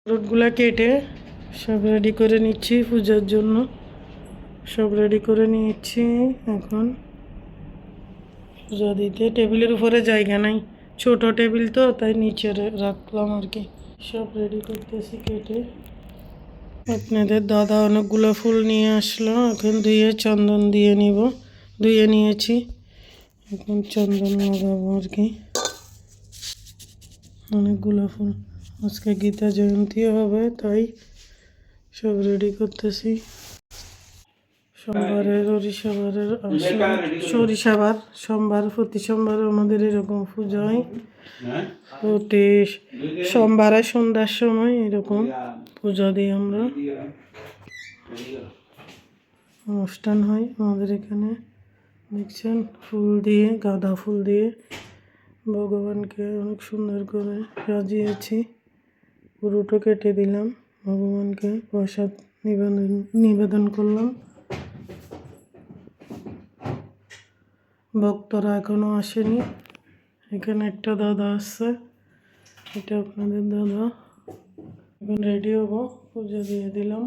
রোডগুলা কেটে সব রেডি করে নিচ্ছি পূজার জন্য। সব রেডি করে নিয়েছি। এখন পূজা দিতে টেবিলের উপরে জায়গা নাই, ছোট টেবিল তো, তাই নিচে রাখলাম আর কি। সব রেডি করতেছি কেটে। আপনাদের দাদা অনেকগুলো ফুল নিয়ে আসলো, এখন ধুয়ে চন্দন দিয়ে নিব। ধুয়ে নিয়েছি, এখন চন্দন লাগাবো আর কি। অনেকগুলো ফুল, আজকে গীতা জয়ন্তী হবে, তাই সব রেডি করতেছি। সোমবারের সরিষাবার সোমবার, প্রতি সোমবার আমাদের এরকম পুজো হয়। প্রতি সোমবারে সন্ধ্যার সময় এরকম পূজা দিই আমরা, অনুষ্ঠান হয় আমাদের এখানে। দেখছেন, ফুল দিয়ে, গাঁদা ফুল দিয়ে ভগবানকে অনেক সুন্দর করে সাজিয়েছি। পুরোটা কেটে দিলাম, ভগবানকে প্রসাদ নিবেদন করলাম। ভক্তরা এখনো আসেনি। এখানে একটা দাদা আসছে, এটা আপনাদের দাদা। এখন রেডি হবো, পুজো দিয়ে দিলাম।